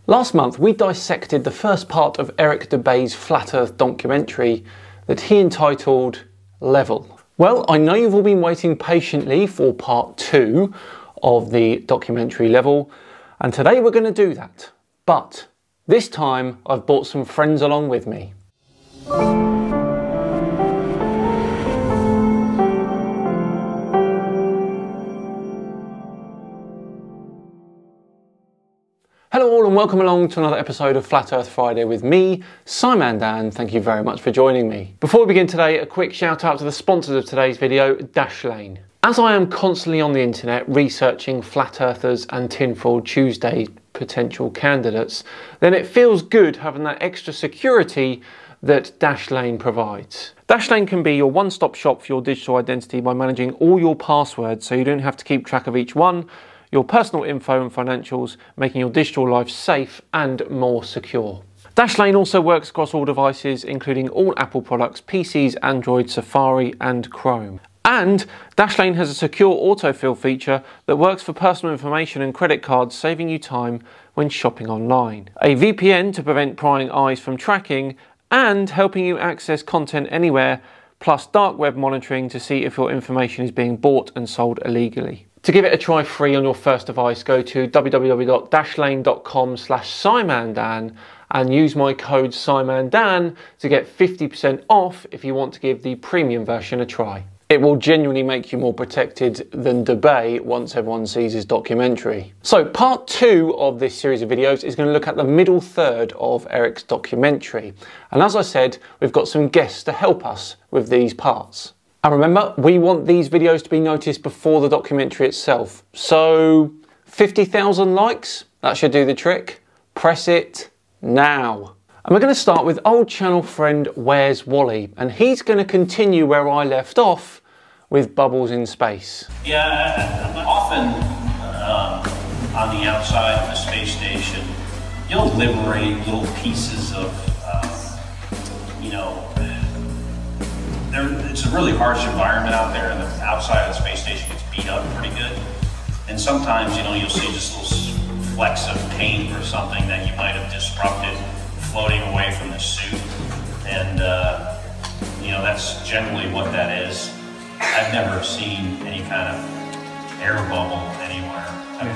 Last month we dissected the first part of Eric Dubai's Flat Earth documentary that he entitled Level. Well, I know you've all been waiting patiently for part 2 of the documentary Level, and today we're going to do that. But this time I've brought some friends along with me. Hello all and welcome along to another episode of Flat Earth Friday with me, SciManDan. Thank you very much for joining me. Before we begin today, a quick shout out to the sponsors of today's video, Dashlane. As I am constantly on the internet researching Flat Earthers and Tinfoil Tuesday potential candidates, then it feels good having that extra security that Dashlane provides. Dashlane can be your one-stop shop for your digital identity by managing all your passwords so you don't have to keep track of each one, your personal info and financials, making your digital life safe and more secure. Dashlane also works across all devices, including all Apple products, PCs, Android, Safari and Chrome. And Dashlane has a secure autofill feature that works for personal information and credit cards, saving you time when shopping online. A VPN to prevent prying eyes from tracking, and helping you access content anywhere, plus dark web monitoring to see if your information is being bought and sold illegally. To give it a try free on your first device, go to www.dashlane.com/SciManDan and use my code SciManDan to get 50% off if you want to give the premium version a try. It will genuinely make you more protected than Dubay once everyone sees his documentary. So part 2 of this series of videos is going to look at the middle third of Eric's documentary. And as I said, we've got some guests to help us with these parts. And remember, we want these videos to be noticed before the documentary itself. So 50,000 likes, that should do the trick. Press it now. And we're going to start with old channel friend Where's Wally, and he's going to continue where I left off with bubbles in space. Yeah, often on the outside of the space station, you'll liberate little pieces of, it's a really harsh environment out there, and the outside of the space station gets beat up pretty good. And sometimes, you'll see just little flecks of paint or something that you might have disrupted floating away from the suit. And, that's generally what that is. I've never seen any kind of air bubble anywhere. Yeah.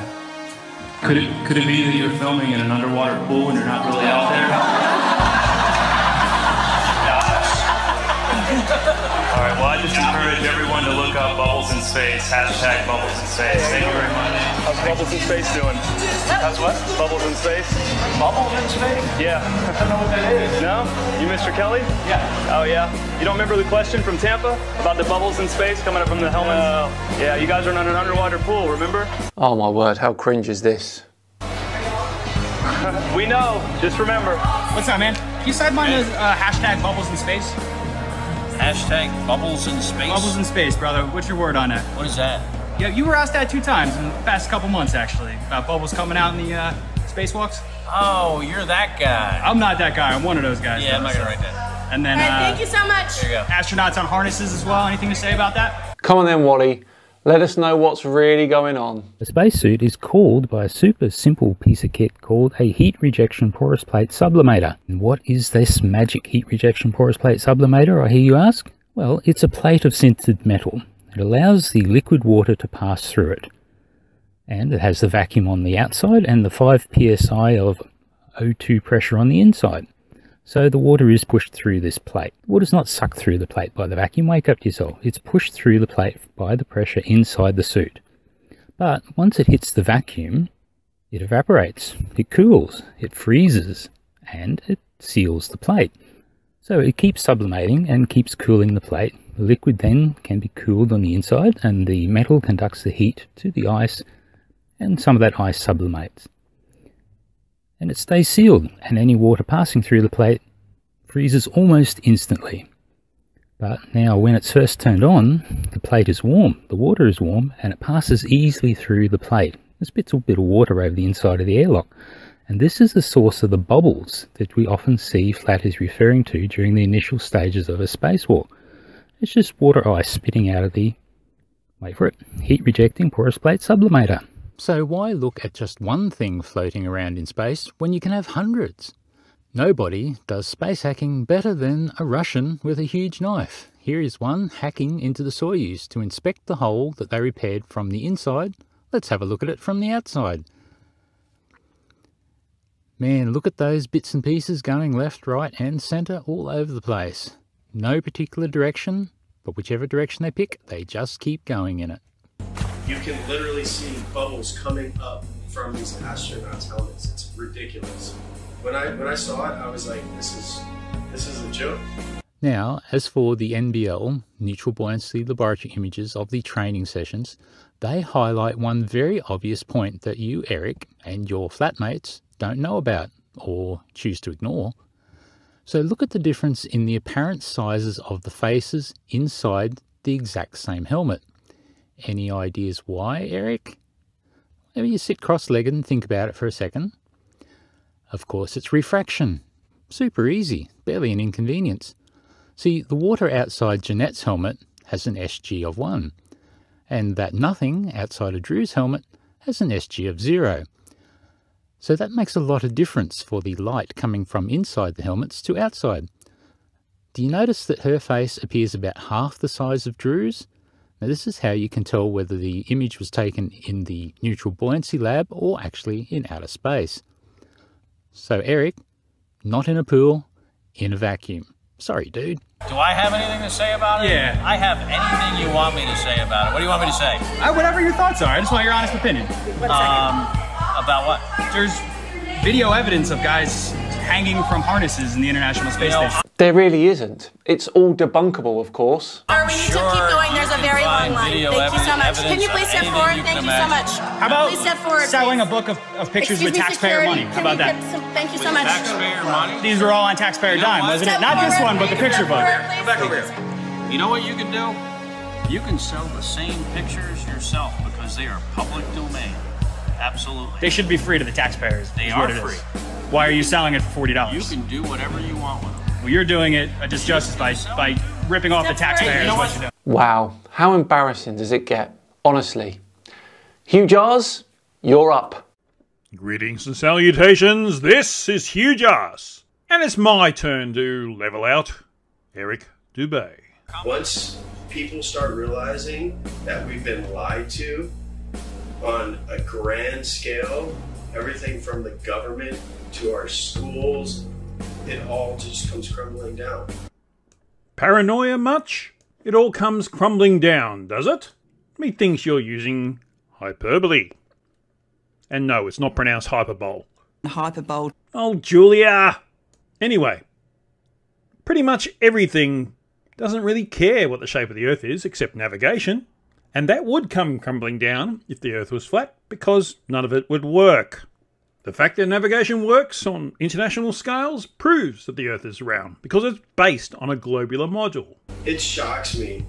Could it be that you're filming in an underwater pool and you're not really out there? All right, well, I just encourage everyone to look up bubbles in space, hashtag bubbles in space. Thank you very much. How's bubbles in space doing? How's what? Bubbles in space? Bubbles in space? Yeah. I don't know what that is. No? You Mr. Kelly? Yeah. Oh, yeah? You don't remember the question from Tampa about the bubbles in space coming up from the Hellmans? Yeah, you guys are in an underwater pool, remember? Oh my word, how cringe is this? We know, just remember. What's up, man? Can you side mine hashtag bubbles in space? Hashtag bubbles in space? Bubbles in space, brother. What's your word on that? What is that? Yeah, you were asked that 2 times in the past couple months, actually, about bubbles coming out in the spacewalks. Oh, you're that guy. I'm not that guy. I'm one of those guys. Yeah, I'm not gonna write that. And then, thank you so much. There you go. Astronauts on harnesses as well. Anything to say about that? Come on then, Wally. Let us know what's really going on. A spacesuit is called by a super simple piece of kit called a heat rejection porous plate sublimator. And what is this magic heat rejection porous plate sublimator, I hear you ask? Well, it's a plate of sintered metal. It allows the liquid water to pass through it. And it has the vacuum on the outside and the 5 psi of O2 pressure on the inside. So the water is pushed through this plate. Water's not sucked through the plate by the vacuum, wake up yourself. It's pushed through the plate by the pressure inside the suit. But once it hits the vacuum, it evaporates, it cools, it freezes, and it seals the plate. So it keeps sublimating and keeps cooling the plate. The liquid then can be cooled on the inside, and the metal conducts the heat to the ice, and some of that ice sublimates. And it stays sealed, and any water passing through the plate freezes almost instantly. But now when it's first turned on, the plate is warm, the water is warm, and it passes easily through the plate. It spits a bit of water over the inside of the airlock. And this is the source of the bubbles that we often see Flat is referring to during the initial stages of a spacewalk. It's just water ice spitting out of the, wait for it, heat rejecting porous plate sublimator. So why look at just one thing floating around in space when you can have hundreds? Nobody does space hacking better than a Russian with a huge knife. Here is one hacking into the Soyuz to inspect the hole that they repaired from the inside. Let's have a look at it from the outside. Man, look at those bits and pieces going left, right and centre all over the place. No particular direction, but whichever direction they pick, they just keep going in it. You can literally see bubbles coming up from these astronauts' helmets. It's ridiculous. When I saw it, I was like, this is a joke. Now, as for the NBL, neutral buoyancy laboratory images of the training sessions, they highlight one very obvious point that you, Eric, and your flatmates don't know about, or choose to ignore. So look at the difference in the apparent sizes of the faces inside the exact same helmet. Any ideas why, Eric? Maybe you sit cross-legged and think about it for a second. Of course, it's refraction. Super easy, barely an inconvenience. See, the water outside Jeanette's helmet has an SG of 1, and that nothing outside of Drew's helmet has an SG of 0. So that makes a lot of difference for the light coming from inside the helmets to outside. Do you notice that her face appears about half the size of Drew's? Now this is how you can tell whether the image was taken in the neutral buoyancy lab or actually in outer space. So Eric, not in a pool, in a vacuum. Sorry, dude. Do I have anything to say about it? Yeah. I have anything you want me to say about it. What do you want me to say? Whatever your thoughts are. I just want your honest opinion. About what? There's video evidence of guys hanging from harnesses in the International Space Station. There really isn't. It's all debunkable, of course. We need to keep going. There's a very long line. Thank you so much. Can you please step forward? Thank you so much. How about please step forward, selling a book of pictures with taxpayer money? How about that? Thank you so much. Taxpayer money? These were all on taxpayer dime, wasn't it? Not this one, but the picture book. Come back over here. You know what you can do? You can sell the same pictures yourself because they are public domain. Absolutely. They should be free to the taxpayers. They are free. Why are you selling it for $40? You can do whatever you want with them. Well, you're doing it a disjustice by ripping off the taxpayers. What you do. Wow, how embarrassing does it get? Honestly. Hugh Jars, you're up. Greetings and salutations, this is Hugh Jars, and it's my turn to level out Eric Dubay. Once people start realizing that we've been lied to on a grand scale, everything from the government to our schools, it all just comes crumbling down. Paranoia much? It all comes crumbling down, does it? Methinks you're using hyperbole. And no, it's not pronounced hyperbole. Hyperbole. Oh, Julia! Anyway, pretty much everything doesn't really care what the shape of the Earth is, except navigation. And that would come crumbling down if the Earth was flat, because none of it would work. The fact that navigation works on international scales proves that the Earth is round, because it's based on a globular module. It shocks me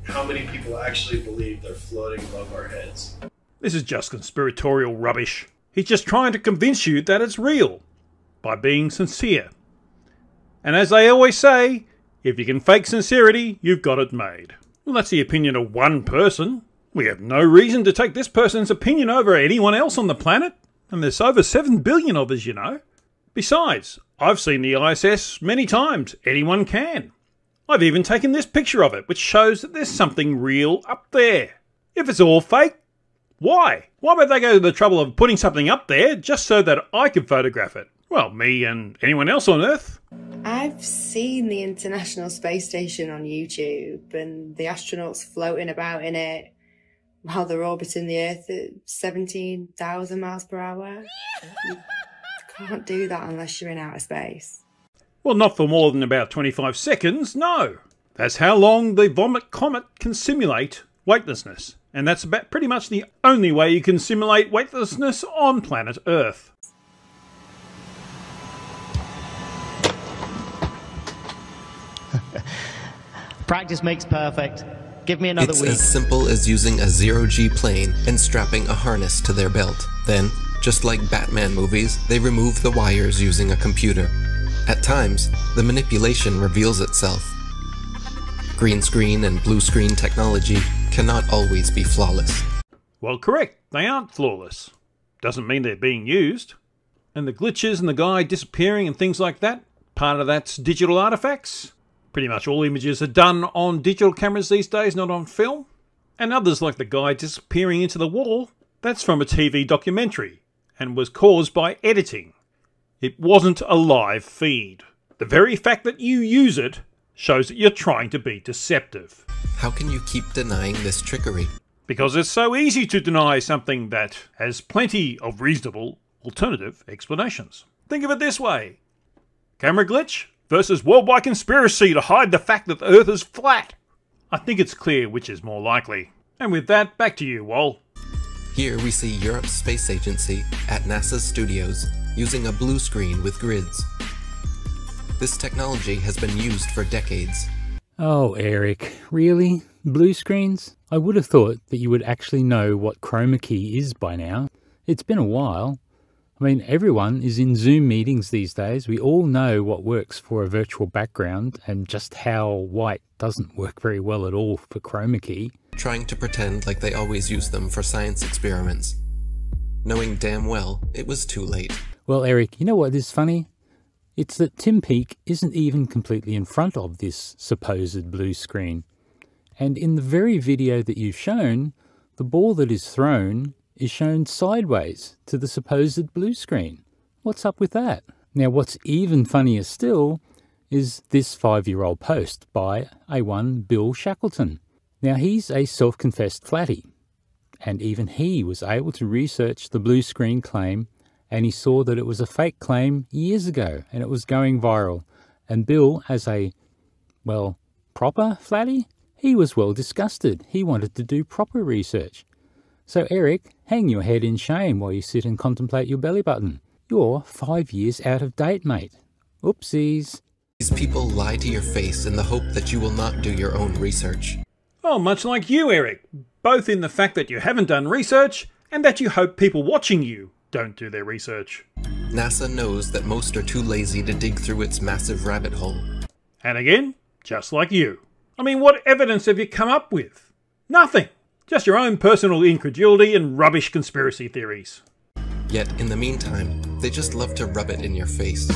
how many people actually believe they're floating above our heads. This is just conspiratorial rubbish. He's just trying to convince you that it's real, by being sincere. And as they always say, if you can fake sincerity, you've got it made. Well, that's the opinion of one person. We have no reason to take this person's opinion over anyone else on the planet. And there's over 7 billion of us, you know. Besides, I've seen the ISS many times. Anyone can. I've even taken this picture of it, which shows that there's something real up there. If it's all fake, why? Why would they go to the trouble of putting something up there just so that I could photograph it? Well, me and anyone else on Earth. I've seen the International Space Station on YouTube and the astronauts floating about in it while they're orbiting the Earth at 17,000 miles per hour. You can't do that unless you're in outer space. Well, not for more than about 25 seconds, no. That's how long the Vomit Comet can simulate weightlessness. And that's about pretty much the only way you can simulate weightlessness on planet Earth. Practice makes perfect. Give me another week. It's as simple as using a zero-G plane and strapping a harness to their belt. Then, just like Batman movies, they remove the wires using a computer. At times, the manipulation reveals itself. Green screen and blue screen technology cannot always be flawless. Well, correct, they aren't flawless. Doesn't mean they're being used. And the glitches and the guy disappearing and things like that, part of that's digital artifacts. Pretty much all images are done on digital cameras these days, not on film. And others like the guy disappearing into the wall, that's from a TV documentary and was caused by editing. It wasn't a live feed. The very fact that you use it shows that you're trying to be deceptive. How can you keep denying this trickery? Because it's so easy to deny something that has plenty of reasonable alternative explanations. Think of it this way. Camera glitch versus worldwide conspiracy to hide the fact that the Earth is flat. I think it's clear which is more likely. And with that, back to you, Wal. Here we see Europe's space agency at NASA's studios using a blue screen with grids. This technology has been used for decades. Oh, Eric, really? Blue screens? I would have thought that you would actually know what chroma key is by now. It's been a while. I mean, everyone is in Zoom meetings these days. We all know what works for a virtual background and just how white doesn't work very well at all for chroma key. Trying to pretend like they always use them for science experiments, knowing damn well it was too late. Well, Eric, you know what is funny? It's that Tim Peake isn't even completely in front of this supposed blue screen. And in the very video that you've shown, the ball that is thrown is shown sideways to the supposed blue screen. What's up with that? Now, what's even funnier still is this 5-year-old post by A1 Bill Shackleton. Now, he's a self-confessed flatty, and even he was able to research the blue screen claim, and he saw that it was a fake claim years ago, and it was going viral. And Bill, as a, well, proper flatty, he was well disgusted. He wanted to do proper research. So Eric, hang your head in shame while you sit and contemplate your belly button. You're 5 years out of date, mate. Oopsies. These people lie to your face in the hope that you will not do your own research. Oh, much like you, Eric. Both in the fact that you haven't done research and that you hope people watching you don't do their research. NASA knows that most are too lazy to dig through its massive rabbit hole. And again, just like you. I mean, what evidence have you come up with? Nothing. Just your own personal incredulity and rubbish conspiracy theories. Yet, in the meantime, they just love to rub it in your face.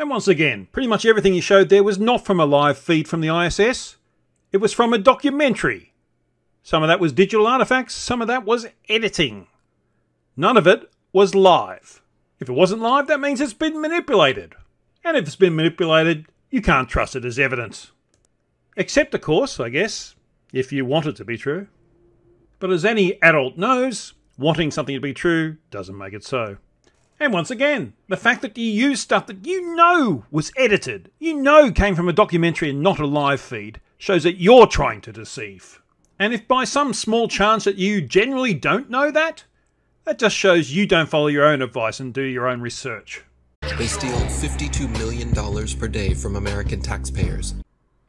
And once again, pretty much everything you showed there was not from a live feed from the ISS. It was from a documentary. Some of that was digital artifacts, some of that was editing. None of it was live. If it wasn't live, that means it's been manipulated. And if it's been manipulated, you can't trust it as evidence. Except, of course, I guess, if you want it to be true. But as any adult knows, wanting something to be true doesn't make it so. And once again, the fact that you use stuff that you know was edited, you know came from a documentary and not a live feed, shows that you're trying to deceive. And if by some small chance that you generally don't know that, that just shows you don't follow your own advice and do your own research. They steal $52 million per day from American taxpayers.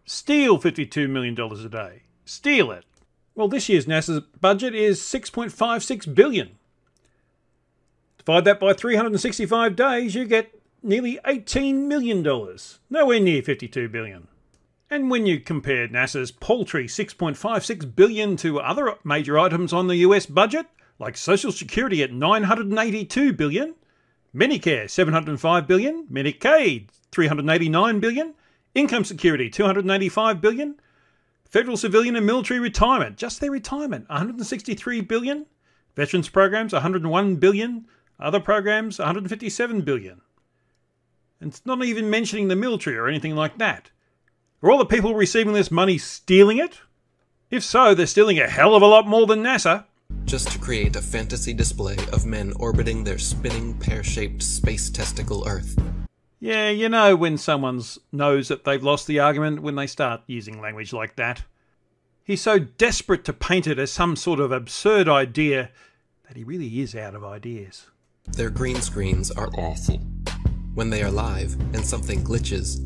Steal $52 million a day. Steal it. Well, this year's NASA's budget is $6.56 billion. Divide that by 365 days, you get nearly $18 million. Nowhere near $52 billion. And when you compare NASA's paltry $6.56 billion to other major items on the US budget, like Social Security at $982 billion, Medicare $705 billion, Medicaid $389 billion, Income Security $285 billion, Federal Civilian and Military Retirement, just their retirement, $163 billion, Veterans Programs $101 billion, other programs $157 billion. And it's not even mentioning the military or anything like that. Are all the people receiving this money stealing it? If so, they're stealing a hell of a lot more than NASA. Just to create a fantasy display of men orbiting their spinning pear-shaped space testicle Earth. Yeah, you know when someone knows that they've lost the argument when they start using language like that. He's so desperate to paint it as some sort of absurd idea that he really is out of ideas. Their green screens are awful. When they are live and something glitches,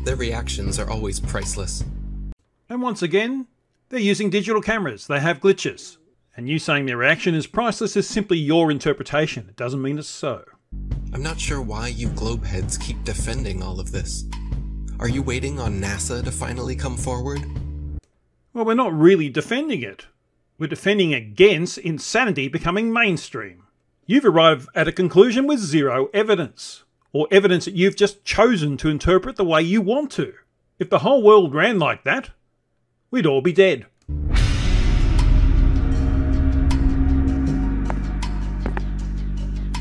their reactions are always priceless. And once again, they're using digital cameras, they have glitches. And you saying their reaction is priceless is simply your interpretation, it doesn't mean it's so. I'm not sure why you globeheads keep defending all of this. Are you waiting on NASA to finally come forward? Well, we're not really defending it. We're defending against insanity becoming mainstream. You've arrived at a conclusion with zero evidence, or evidence that you've just chosen to interpret the way you want to. If the whole world ran like that, we'd all be dead.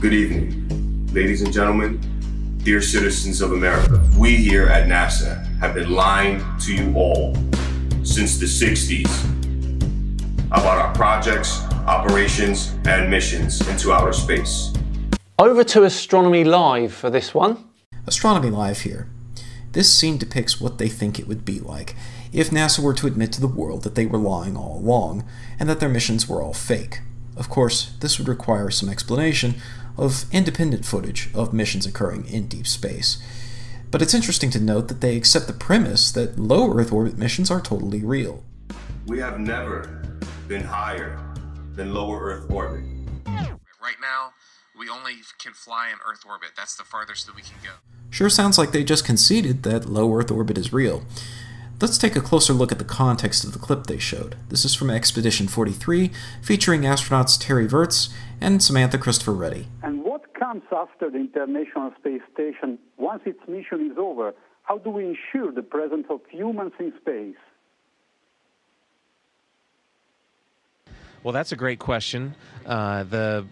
Good evening, ladies and gentlemen, dear citizens of America. We here at NASA have been lying to you all since the 60s about our projects, operations, and missions into outer space. Over to Astronomy Live for this one. Astronomy Live here. This scene depicts what they think it would be like if NASA were to admit to the world that they were lying all along and that their missions were all fake. Of course, this would require some explanation of independent footage of missions occurring in deep space. But it's interesting to note that they accept the premise that low Earth orbit missions are totally real. We have never been higher than lower Earth orbit. Right now, we only can fly in Earth orbit. That's the farthest that we can go. Sure sounds like they just conceded that low Earth orbit is real. Let's take a closer look at the context of the clip they showed. This is from Expedition 43, featuring astronauts Terry Virts and Samantha Christopher Reddy. And what comes after the International Space Station once its mission is over? How do we ensure the presence of humans in space? Well, that's a great question. The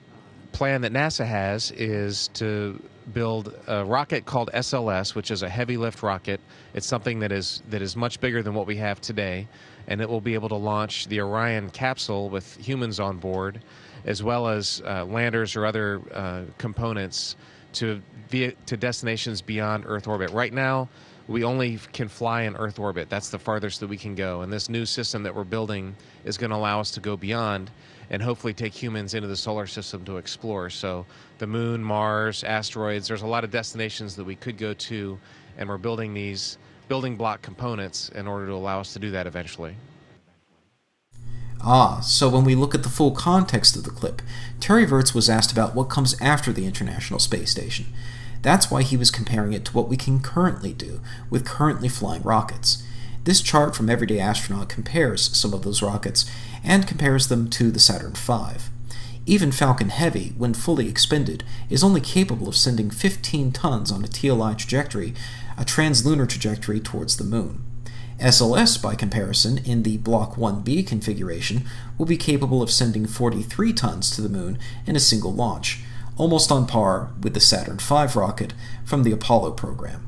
plan that NASA has is to build a rocket called SLS, which is a heavy lift rocket. It's something that is much bigger than what we have today, and it will be able to launch the Orion capsule with humans on board, as well as landers or other components to destinations beyond Earth orbit. Right now, we only can fly in Earth orbit. That's the farthest that we can go, and this new system that we're building is going to allow us to go beyond and hopefully take humans into the solar system to explore. So the moon, Mars, asteroids, there's a lot of destinations that we could go to, and we're building these building block components in order to allow us to do that eventually. So when we look at the full context of the clip, Terry Virts was asked about what comes after the International Space Station. That's why he was comparing it to what we can currently do with currently flying rockets. This chart from Everyday Astronaut compares some of those rockets and compares them to the Saturn V. Even Falcon Heavy, when fully expended, is only capable of sending 15 tons on a TLI trajectory, a translunar trajectory towards the Moon. SLS, by comparison, in the Block 1B configuration, will be capable of sending 43 tons to the Moon in a single launch, almost on par with the Saturn V rocket from the Apollo program.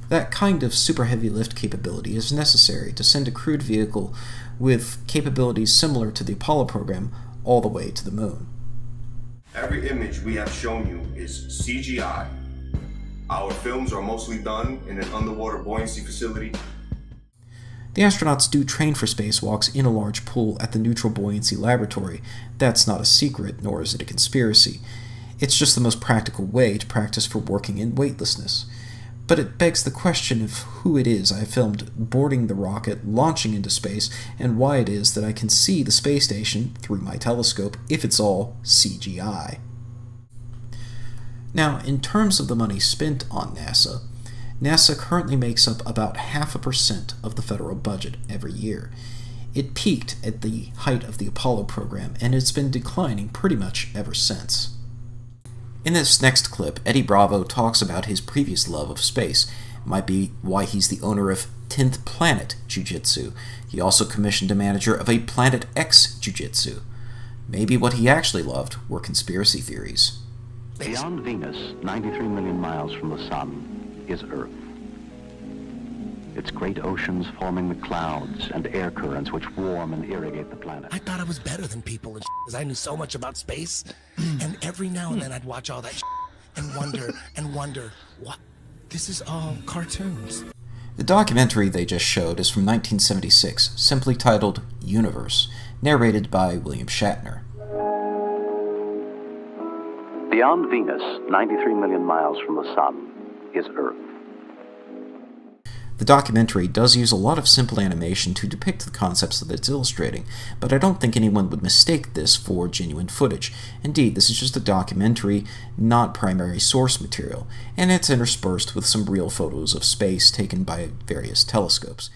That kind of super heavy lift capability is necessary to send a crewed vehicle with capabilities similar to the Apollo program all the way to the Moon. Every image we have shown you is CGI. Our films are mostly done in an underwater buoyancy facility. The astronauts do train for spacewalks in a large pool at the Neutral Buoyancy Laboratory. That's not a secret, nor is it a conspiracy. It's just the most practical way to practice for working in weightlessness. But it begs the question of who it is I filmed boarding the rocket, launching into space, and why it is that I can see the space station through my telescope if it's all CGI. Now, in terms of the money spent on NASA, NASA currently makes up about 0.5% of the federal budget every year. It peaked at the height of the Apollo program, and it's been declining pretty much ever since. In this next clip, Eddie Bravo talks about his previous love of space. It might be why he's the owner of 10th Planet Jiu-Jitsu. He also commissioned a manager of a Planet X Jiu-Jitsu. Maybe what he actually loved were conspiracy theories. Beyond Venus, 93 million miles from the Sun, is Earth. Its great oceans forming the clouds and air currents which warm and irrigate the planet. I thought I was better than people because I knew so much about space. And every now and then I'd watch all that and wonder, what? This is all cartoons. The documentary they just showed is from 1976, simply titled Universe, narrated by William Shatner. Beyond Venus, 93 million miles from the Sun, is Earth. The documentary does use a lot of simple animation to depict the concepts that it's illustrating, but I don't think anyone would mistake this for genuine footage. Indeed, this is just a documentary, not primary source material, and it's interspersed with some real photos of space taken by various telescopes.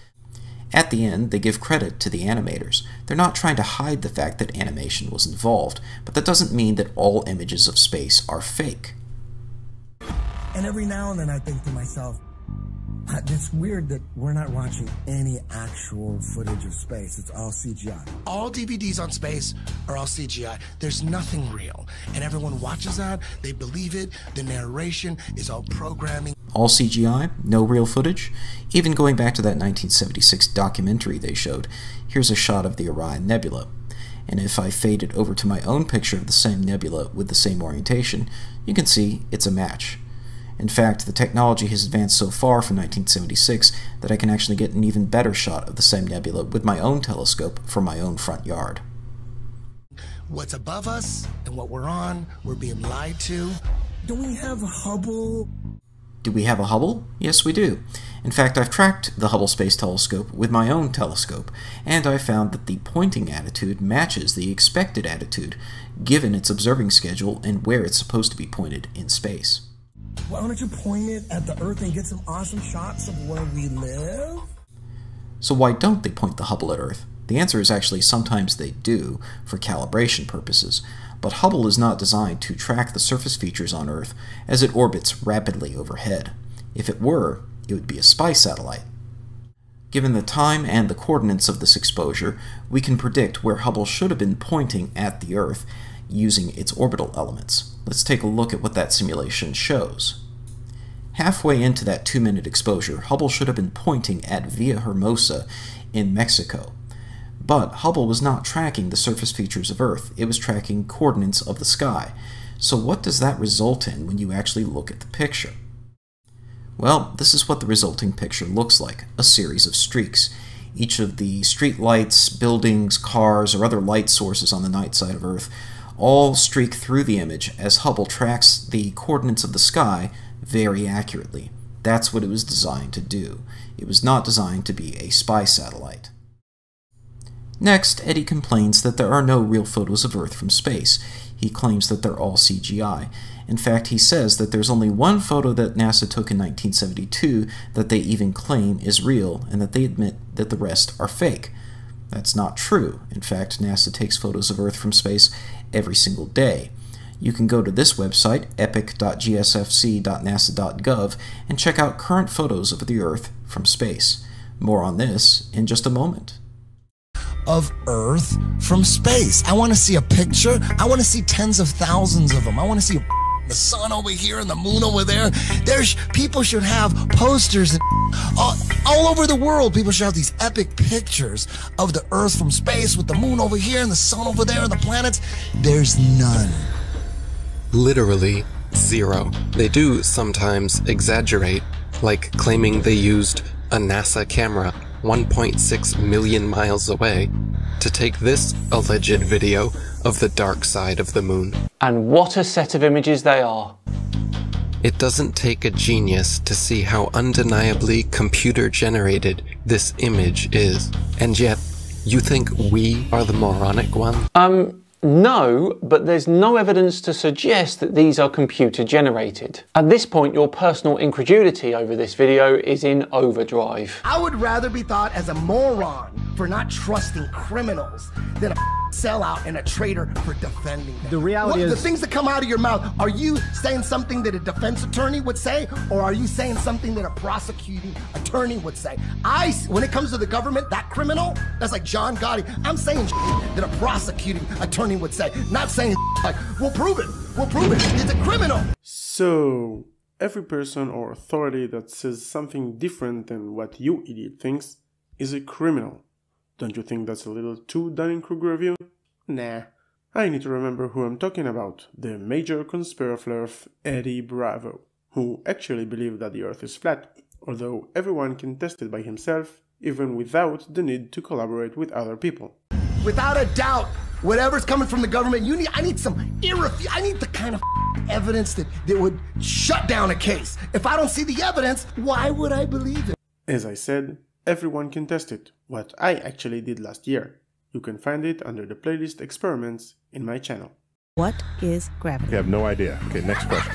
At the end, they give credit to the animators. They're not trying to hide the fact that animation was involved, but that doesn't mean that all images of space are fake. And every now and then I think to myself, it's weird that we're not watching any actual footage of space. It's all CGI. All DVDs on space are all CGI. There's nothing real. And everyone watches that, they believe it, the narration is all programming. All CGI? No real footage? Even going back to that 1976 documentary they showed, here's a shot of the Orion Nebula. And if I fade it over to my own picture of the same nebula with the same orientation, you can see it's a match. In fact, the technology has advanced so far from 1976 that I can actually get an even better shot of the same nebula with my own telescope from my own front yard. What's above us and what we're on, we're being lied to. Do we have Hubble? Do we have a Hubble? Yes, we do. In fact, I've tracked the Hubble Space Telescope with my own telescope, and I found that the pointing attitude matches the expected attitude, given its observing schedule and where it's supposed to be pointed in space. Why don't you point it at the Earth and get some awesome shots of where we live? So why don't they point the Hubble at Earth? The answer is actually sometimes they do, for calibration purposes, but Hubble is not designed to track the surface features on Earth as it orbits rapidly overhead. If it were, it would be a spy satellite. Given the time and the coordinates of this exposure, we can predict where Hubble should have been pointing at the Earth using its orbital elements. Let's take a look at what that simulation shows. Halfway into that 2-minute exposure, Hubble should have been pointing at Villahermosa in Mexico. But Hubble was not tracking the surface features of Earth, it was tracking coordinates of the sky. So what does that result in when you actually look at the picture? Well, this is what the resulting picture looks like, a series of streaks. Each of the street lights, buildings, cars, or other light sources on the night side of Earth all streak through the image as Hubble tracks the coordinates of the sky very accurately. That's what it was designed to do. It was not designed to be a spy satellite. Next, Eddie complains that there are no real photos of Earth from space. He claims that they're all CGI. In fact, he says that there's only one photo that NASA took in 1972 that they even claim is real, and that they admit that the rest are fake. That's not true. In fact, NASA takes photos of Earth from space every single day. You can go to this website, epic.gsfc.nasa.gov, and check out current photos of the Earth from space. More on this in just a moment. Of Earth from space. I want to see a picture. I want to see tens of thousands of them. I want to see the sun over here and the moon over there. People should have posters and all over the world. People should have these epic pictures of the Earth from space with the moon over here and the sun over there and the planets. There's none. Literally zero. They do sometimes exaggerate, like claiming they used a NASA camera 1.6 million miles away to take this alleged video of the dark side of the moon. And what a set of images they are. It doesn't take a genius to see how undeniably computer-generated this image is. And yet, you think we are the moronic one? No, but there's no evidence to suggest that these are computer generated. At this point, your personal incredulity over this video is in overdrive. I would rather be thought as a moron for not trusting criminals than a sellout and a traitor for defending them. The reality is... The things that come out of your mouth, are you saying something that a defense attorney would say, or are you saying something that a prosecuting attorney would say? When it comes to the government, that criminal, that's like John Gotti, I'm saying that a prosecuting attorney would say, not saying like, we'll prove it, it's a criminal. So, every person or authority that says something different than what you idiot thinks is a criminal. Don't you think that's a little too Dunning-Kruger of you? Nah. I need to remember who I'm talking about. The major conspiraflurf Eddie Bravo, who actually believed that the Earth is flat, although everyone can test it by himself, even without the need to collaborate with other people. Without a doubt, whatever's coming from the government, I need the kind of evidence that would shut down a case. If I don't see the evidence, why would I believe it? As I said, everyone can test it, what I actually did last year. You can find it under the playlist Experiments in my channel. What is gravity? I have no idea. Okay, next question.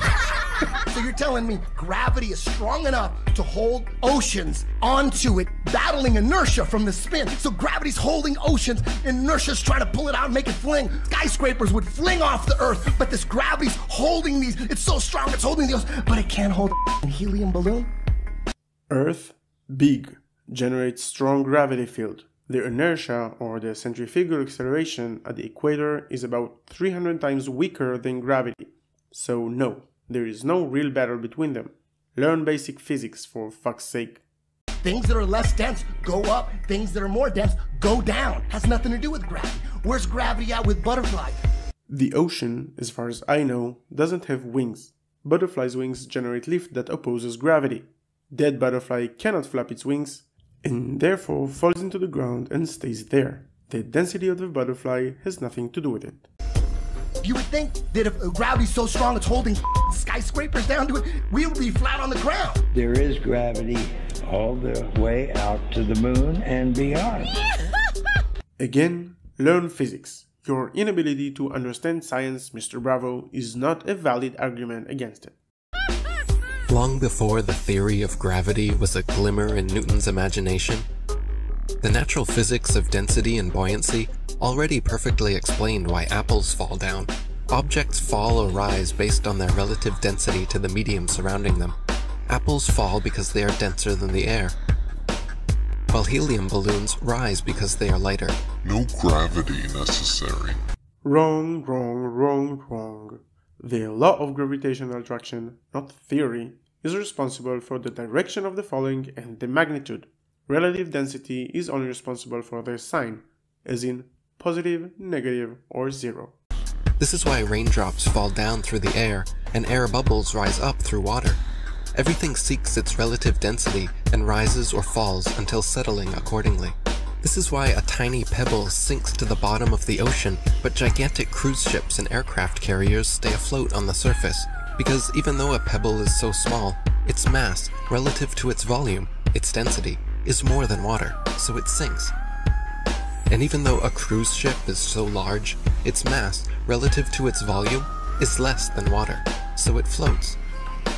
So you're telling me gravity is strong enough to hold oceans onto it, battling inertia from the spin. So gravity's holding oceans, inertia's trying to pull it out and make it fling. Skyscrapers would fling off the earth, but this gravity's holding these. It's so strong, it's holding the ocean, but it can't hold a helium balloon. Earth, big, generates strong gravity field. The inertia, or the centrifugal acceleration at the equator, is about 300 times weaker than gravity. So no, there is no real battle between them. Learn basic physics, for fuck's sake. Things that are less dense go up, things that are more dense go down. Has nothing to do with gravity. Where's gravity at with butterflies? The ocean, as far as I know, doesn't have wings. Butterflies' wings generate lift that opposes gravity. Dead butterfly cannot flap its wings, and therefore falls into the ground and stays there. The density of the butterfly has nothing to do with it. You would think that if gravity's so strong it's holding skyscrapers down to it, we would be flat on the ground. There is gravity all the way out to the moon and beyond. Again, learn physics. Your inability to understand science, Mr. Bravo, is not a valid argument against it. Long before the theory of gravity was a glimmer in Newton's imagination, the natural physics of density and buoyancy already perfectly explained why apples fall down. Objects fall or rise based on their relative density to the medium surrounding them. Apples fall because they are denser than the air, while helium balloons rise because they are lighter. No gravity necessary. Wrong, wrong, wrong, wrong. The law of gravitational attraction, not theory, is responsible for the direction of the falling and the magnitude. Relative density is only responsible for their sign, as in positive, negative, or zero. This is why raindrops fall down through the air and air bubbles rise up through water. Everything seeks its relative density and rises or falls until settling accordingly. This is why a tiny pebble sinks to the bottom of the ocean, but gigantic cruise ships and aircraft carriers stay afloat on the surface. Because even though a pebble is so small, its mass, relative to its volume, its density, is more than water, so it sinks. And even though a cruise ship is so large, its mass, relative to its volume, is less than water, so it floats.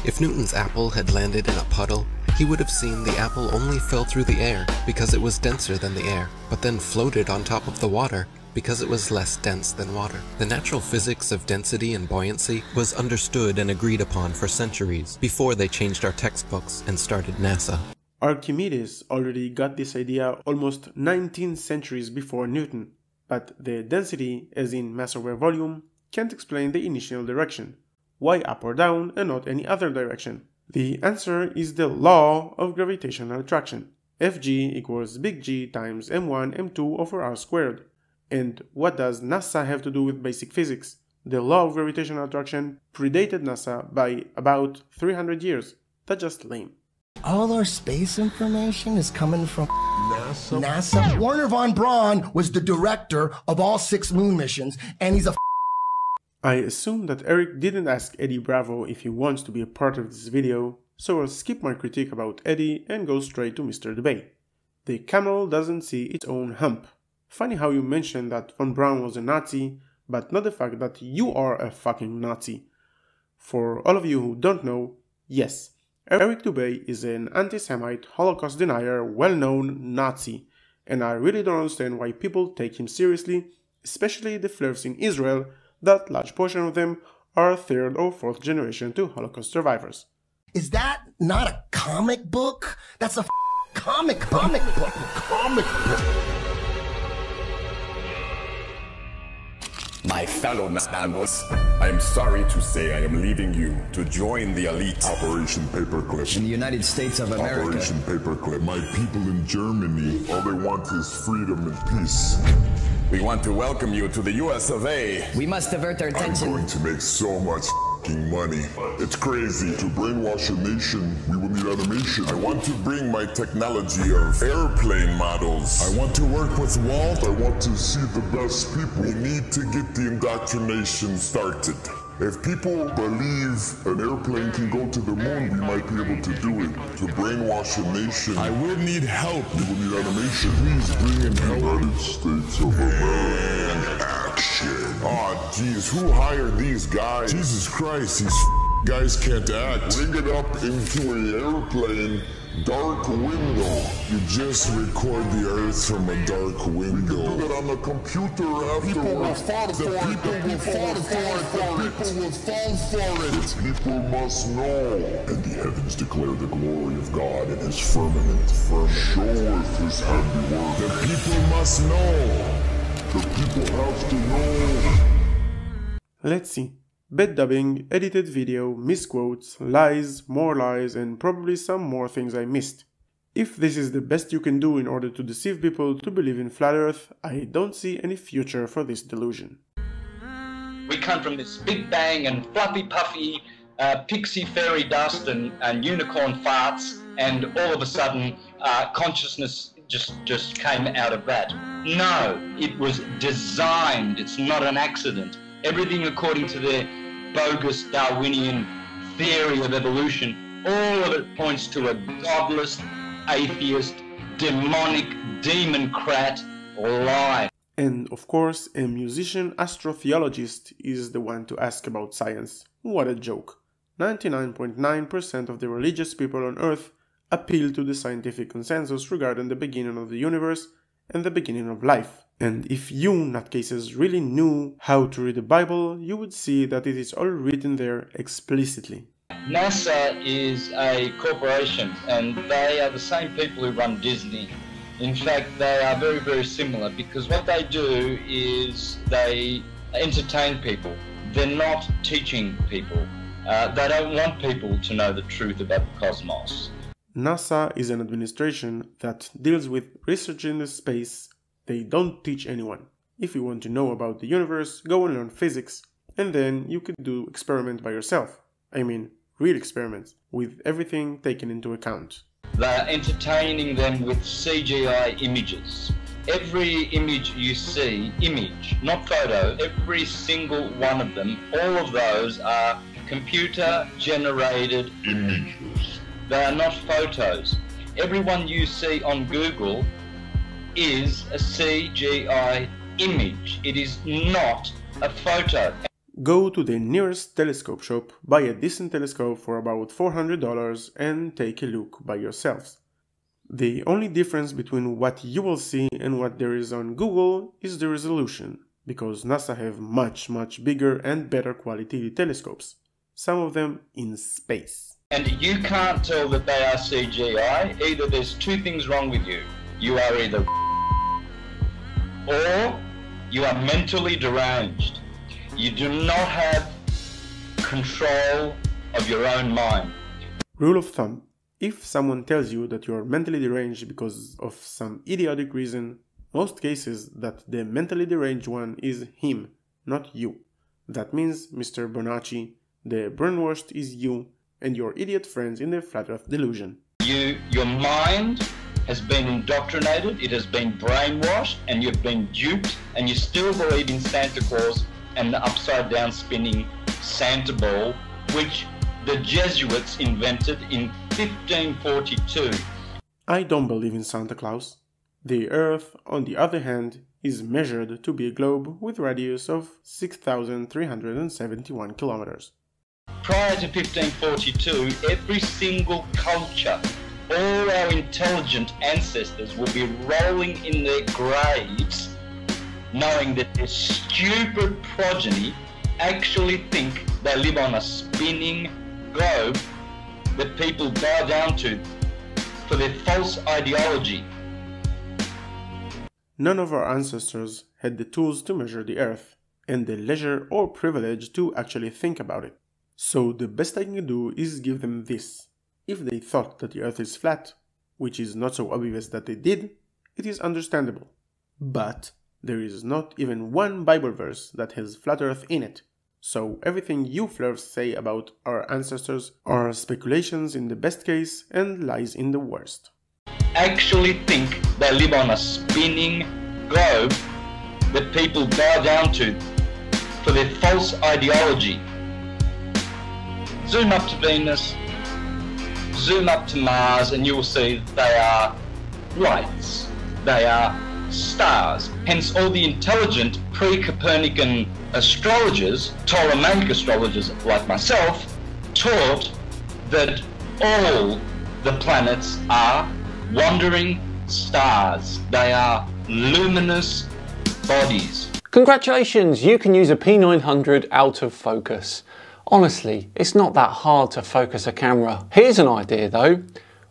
If Newton's apple had landed in a puddle, he would have seen the apple only fell through the air because it was denser than the air, but then floated on top of the water because it was less dense than water. The natural physics of density and buoyancy was understood and agreed upon for centuries before they changed our textbooks and started NASA. Archimedes already got this idea almost 19 centuries before Newton, but the density, as in mass over volume, can't explain the initial direction. Why up or down and not any other direction? The answer is the law of gravitational attraction. Fg equals big G times m1 m2 over r squared. And what does NASA have to do with basic physics? The law of gravitational attraction predated NASA by about 300 years. That's just lame. All our space information is coming from NASA. Werner von Braun was the director of all 6 moon missions, and he's a I assume that Eric didn't ask Eddie Bravo if he wants to be a part of this video, so I'll skip my critique about Eddie and go straight to Mr. Debate. The camel doesn't see its own hump. Funny how you mentioned that von Braun was a Nazi, but not the fact that you are a fucking Nazi. For all of you who don't know, yes, Eric Dubay is an anti-Semite, Holocaust denier, well-known Nazi, and I really don't understand why people take him seriously, especially the flares in Israel, that large portion of them are 3rd or 4th generation to Holocaust survivors. Is that not a comic book? That's a comic book. My fellow Nastanos, I am sorry to say I am leaving you to join the elite. Operation Paperclip. In the United States of America. Operation Paperclip. My people in Germany, all they want is freedom and peace. We want to welcome you to the US of A. We must divert their attention. I'm going to make so much fucking money. It's crazy. To brainwash a nation, we will need animation. I want to bring my technology of airplane models. I want to work with Walt. I want to see the best people. We need to get the indoctrination started. If people believe an airplane can go to the moon, we might be able to do it. To brainwash a nation, I will need help. We will need animation. Please bring in help. United States of America. And action. Oh, geez, who hired these guys? Jesus Christ, these guys can't act. Bring it up into an airplane. Dark window. You just record the earth from a dark window. We can do that on the computer afterwards. People will fall for it. People will fall for it. People will fall for it. The people must know. And the heavens declare the glory of God in his firmament. Showeth his handiwork. The people must know. The people have to know. Let's see. Bad dubbing, edited video, misquotes, lies, more lies, and probably some more things I missed. If this is the best you can do in order to deceive people to believe in flat earth, I don't see any future for this delusion. We come from this big bang and fluffy puffy pixie fairy dust and unicorn farts, and all of a sudden consciousness just came out of that. No, it was designed. It's not an accident. Everything according to their bogus Darwinian theory of evolution, all of it points to a godless, atheist, demonic, demon-crat lie. And of course, a musician astrotheologist is the one to ask about science. What a joke. 99.9% of the religious people on Earth appeal to the scientific consensus regarding the beginning of the universe and the beginning of life. And if you, nutcases, really knew how to read the Bible, you would see that it is all written there explicitly. NASA is a corporation, and they are the same people who run Disney. In fact, they are very, very similar, because what they do is they entertain people. They're not teaching people. They don't want people to know the truth about the cosmos. NASA is an administration that deals with research in the space. They don't teach anyone. If you want to know about the universe, go and learn physics, and then you could do experiment by yourself. I mean, real experiments, with everything taken into account. They're entertaining them with CGI images. Every image you see, image, not photo, every single one of them, all of those are computer-generated images. They are not photos. Everyone you see on Google is a CGI image. It is not a photo. Go to the nearest telescope shop, buy a decent telescope for about $400 and take a look by yourselves. The only difference between what you will see and what there is on Google is the resolution, because NASA have much bigger and better quality telescopes, some of them in space. And you can't tell that they are CGI. Either there's two things wrong with you. You are either or you are mentally deranged. You do not have control of your own mind. Rule of thumb. If someone tells you that you are mentally deranged because of some idiotic reason, most cases that the mentally deranged one is him, not you. That means, Mr. Bonacci, the brainwashed is you and your idiot friends in the flat earth delusion. Your mind has been indoctrinated, it has been brainwashed, and you've been duped, and you still believe in Santa Claus and the upside down spinning Santa ball, which the Jesuits invented in 1542. I don't believe in Santa Claus. The Earth, on the other hand, is measured to be a globe with radius of 6,371 kilometers. Prior to 1542, every single culture, all our intelligent ancestors will be rolling in their graves knowing that their stupid progeny actually think they live on a spinning globe that people bow down to for their false ideology. None of our ancestors had the tools to measure the Earth, and the leisure or privilege to actually think about it. So the best I can do is give them this. If they thought that the Earth is flat, which is not so obvious that they did, it is understandable. But there is not even one Bible verse that has flat Earth in it. So everything you flerfs say about our ancestors are speculations in the best case and lies in the worst. Actually think they live on a spinning globe that people bow down to for their false ideology. Zoom up to Venus, zoom up to Mars, and you will see that they are lights. They are stars. Hence all the intelligent pre-Copernican astrologers, Ptolemaic astrologers like myself, taught that all the planets are wandering stars. They are luminous bodies. Congratulations, you can use a P900 out of focus. Honestly, it's not that hard to focus a camera. Here's an idea though.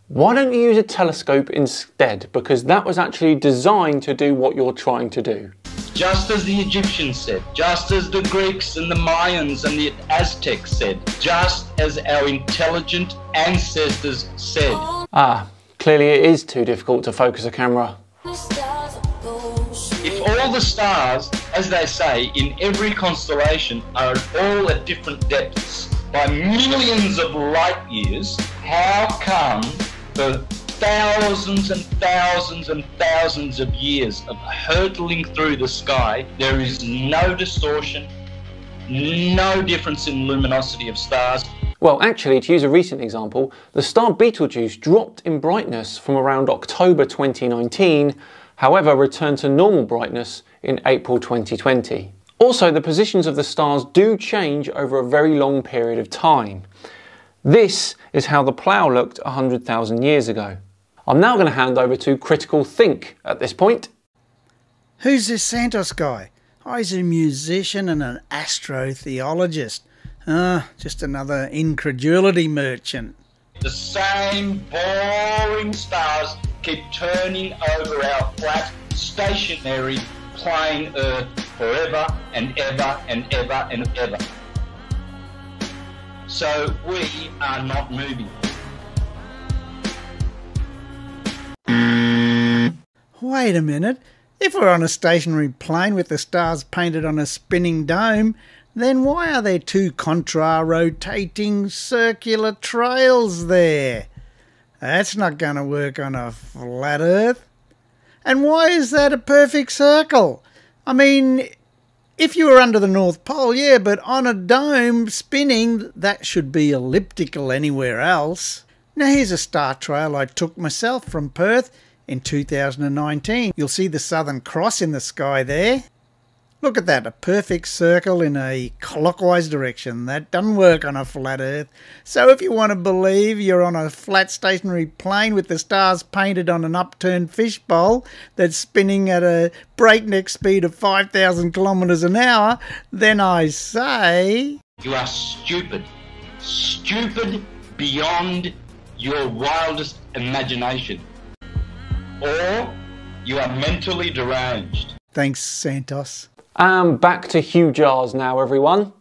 Why don't you use a telescope instead? Because that was actually designed to do what you're trying to do. Just as the Egyptians said, just as the Greeks and the Mayans and the Aztecs said, just as our intelligent ancestors said. Ah, clearly it is too difficult to focus a camera. If all the stars, as they say, in every constellation are all at different depths by millions of light years, how come for thousands and thousands and thousands of years of hurtling through the sky, there is no distortion, no difference in luminosity of stars? Well, actually, to use a recent example, the star Betelgeuse dropped in brightness from around October 2019, however returned to normal brightness in April 2020. Also, the positions of the stars do change over a very long period of time. This is how the plough looked 100,000 years ago. I'm now going to hand over to Critical Think at this point. Who's this Santos guy? Oh, he's a musician and an astrotheologist. Just another incredulity merchant. The same boring stars keep turning over our flat, stationary, plain Earth forever and ever and ever and ever. So we are not moving. Wait a minute. If we're on a stationary plane with the stars painted on a spinning dome, then why are there two contra-rotating circular trails there? That's not going to work on a flat Earth. And why is that a perfect circle? I mean, if you were under the North Pole, yeah, but on a dome spinning, that should be elliptical anywhere else. Now here's a star trail I took myself from Perth in 2019. You'll see the Southern Cross in the sky there. Look at that, a perfect circle in a clockwise direction. That doesn't work on a flat Earth. So if you want to believe you're on a flat stationary plane with the stars painted on an upturned fishbowl that's spinning at a breakneck speed of 5,000 kilometres an hour, then I say... You are stupid. Stupid beyond your wildest imagination. Or you are mentally deranged. Thanks, Santos. Back to Hugh Jars now, everyone.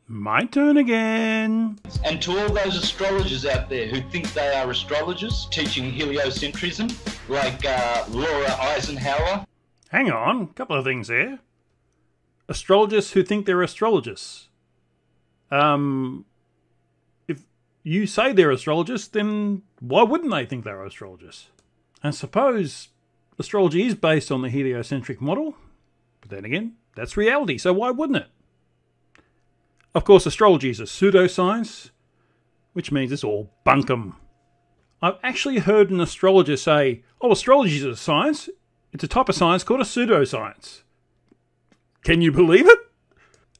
My turn again. And to all those astrologers out there who think they are astrologers, teaching heliocentrism, like Laura Eisenhower. Hang on, a couple of things there. Astrologers who think they're astrologists. If you say they're astrologists, then why wouldn't they think they're astrologists? I suppose astrology is based on the heliocentric model, but then again, that's reality, so why wouldn't it? Of course, astrology is a pseudoscience, which means it's all bunkum. I've actually heard an astrologer say, oh, astrology is a science. It's a type of science called a pseudoscience. Can you believe it?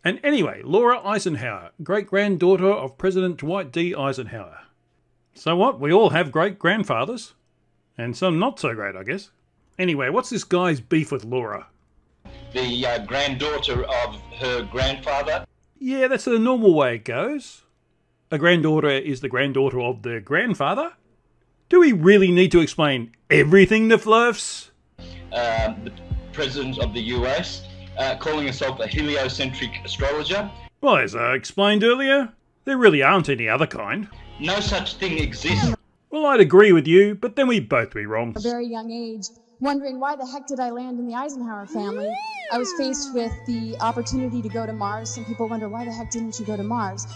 And anyway, Laura Eisenhower, great-granddaughter of President Dwight D. Eisenhower. So what? We all have great-grandfathers. And some not so great, I guess. Anyway, what's this guy's beef with Laura? The granddaughter of her grandfather. Yeah, that's the normal way it goes. A granddaughter is the granddaughter of the grandfather. Do we really need to explain everything to Flurfs? The president of the US, calling herself a heliocentric astrologer. Well, as I explained earlier, there really aren't any other kind. No such thing exists. Well, I'd agree with you, but then we'd both be wrong. A very young age, wondering why the heck did I land in the Eisenhower family. I was faced with the opportunity to go to Mars. Some people wonder, why the heck didn't you go to Mars?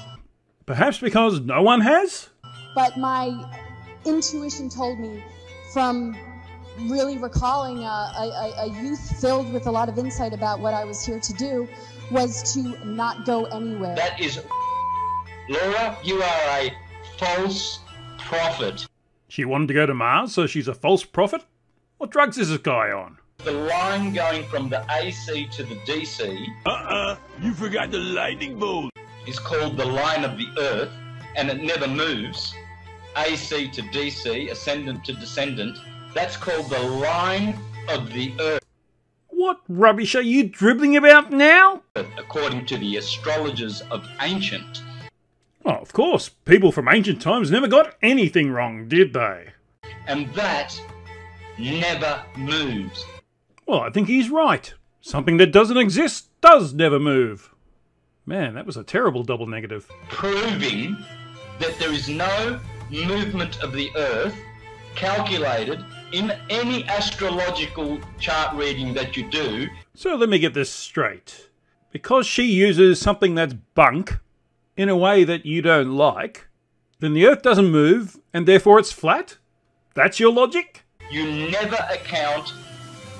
Perhaps because no one has? But my intuition told me, from really recalling a youth filled with a lot of insight about what I was here to do, was to not go anywhere. That is... Laura, you are a false prophet. She wanted to go to Mars, so she's a false prophet? What drugs is this guy on? The line going from the AC to the DC... you forgot the lightning bolt. ...is called the line of the Earth, and it never moves. AC to DC, ascendant to descendant, that's called the line of the Earth. What rubbish are you dribbling about now? According to the astrologers of ancient. Oh, of course. People from ancient times never got anything wrong, did they? And that never moves. Well, I think he's right. Something that doesn't exist does never move. Man, that was a terrible double negative. Proving that there is no movement of the Earth calculated in any astrological chart reading that you do. So let me get this straight. Because she uses something that's bunk in a way that you don't like, then the Earth doesn't move and therefore it's flat? That's your logic? You never account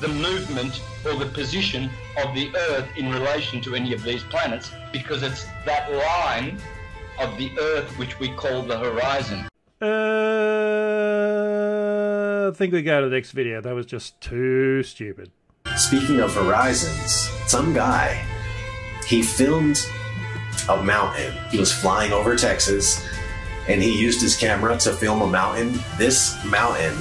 the movement or the position of the Earth in relation to any of these planets because it's that line of the Earth which we call the horizon. I think we go to the next video. That was just too stupid. Speaking of horizons, some guy, he filmed a mountain. He was flying over Texas and he used his camera to film a mountain. This mountain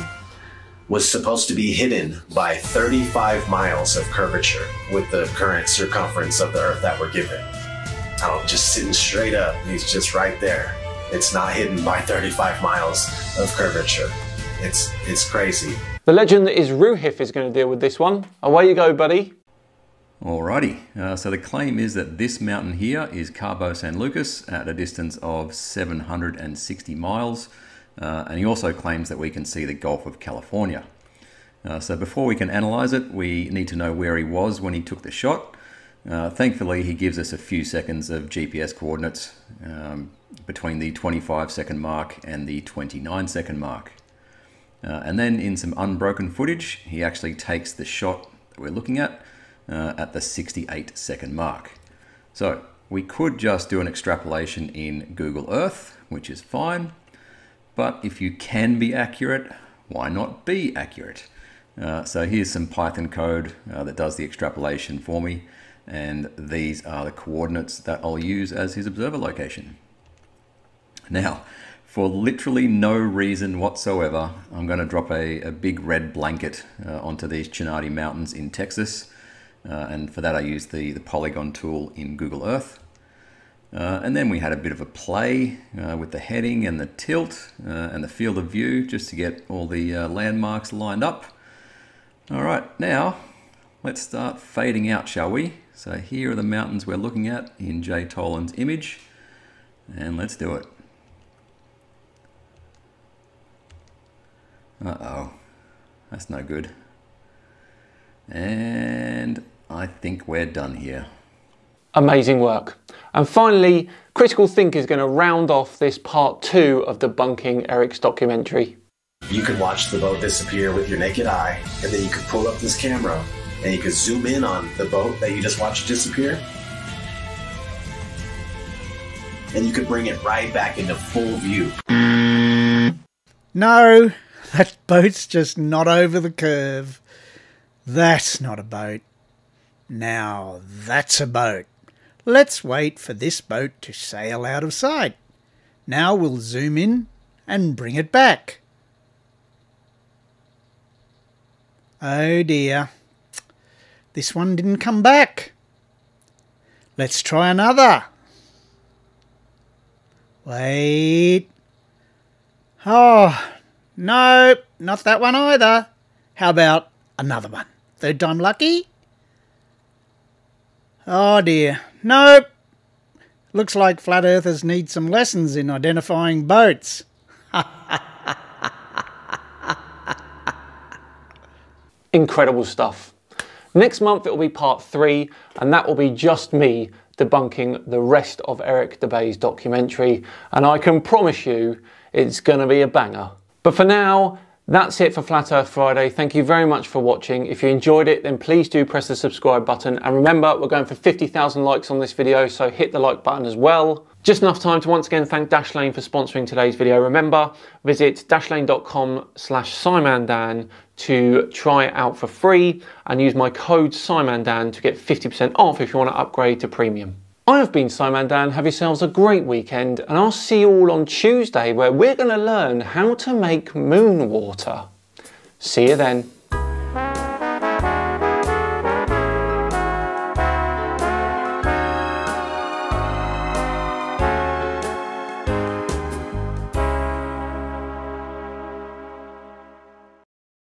was supposed to be hidden by 35 miles of curvature with the current circumference of the Earth that we're given. I don't, just sitting straight up, he's just right there. It's not hidden by 35 miles of curvature. It's crazy. The legend that is Ruhif is going to deal with this one. Away you go, buddy. Alrighty, so the claim is that this mountain here is Cabo San Lucas at a distance of 760 miles. And he also claims that we can see the Gulf of California. So before we can analyze it, we need to know where he was when he took the shot. Thankfully, he gives us a few seconds of GPS coordinates between the 25-second mark and the 29-second mark. And then in some unbroken footage, he actually takes the shot that we're looking at the 68-second mark. So we could just do an extrapolation in Google Earth, which is fine. But if you can be accurate, why not be accurate? So here's some Python code that does the extrapolation for me. And these are the coordinates that I'll use as his observer location. Now, for literally no reason whatsoever, I'm going to drop a big red blanket onto these Chinati Mountains in Texas. And for that I used the polygon tool in Google Earth. And then we had a bit of a play with the heading and the tilt and the field of view just to get all the landmarks lined up. All right, now let's start fading out, shall we? So here are the mountains we're looking at in Jay Tolan's image, and let's do it. Uh-oh, that's no good. And I think we're done here. Amazing work. And finally, Critical Thinker is going to round off this part 2 of debunking Eric's documentary. You could watch the boat disappear with your naked eye, and then you could pull up this camera and you could zoom in on the boat that you just watched disappear. And you could bring it right back into full view. No, that boat's just not over the curve. That's not a boat. Now that's a boat. Let's wait for this boat to sail out of sight. Now we'll zoom in and bring it back. Oh dear. This one didn't come back. Let's try another. Wait. Oh, no, not that one either. How about another one? Third time lucky? Oh dear. Nope. Looks like flat earthers need some lessons in identifying boats. Incredible stuff. Next month it will be part 3, and that will be just me debunking the rest of Eric Dubé's documentary, and I can promise you it's going to be a banger. But for now, that's it for Flat Earth Friday. Thank you very much for watching. If you enjoyed it, then please do press the subscribe button. And remember, we're going for 50,000 likes on this video, so hit the like button as well. Just enough time to once again thank Dashlane for sponsoring today's video. Remember, visit dashlane.com/SciManDan to try it out for free and use my code SciManDan to get 50% off if you want to upgrade to premium. I have been SciManDan. Have yourselves a great weekend, and I'll see you all on Tuesday where we're going to learn how to make moon water. See you then.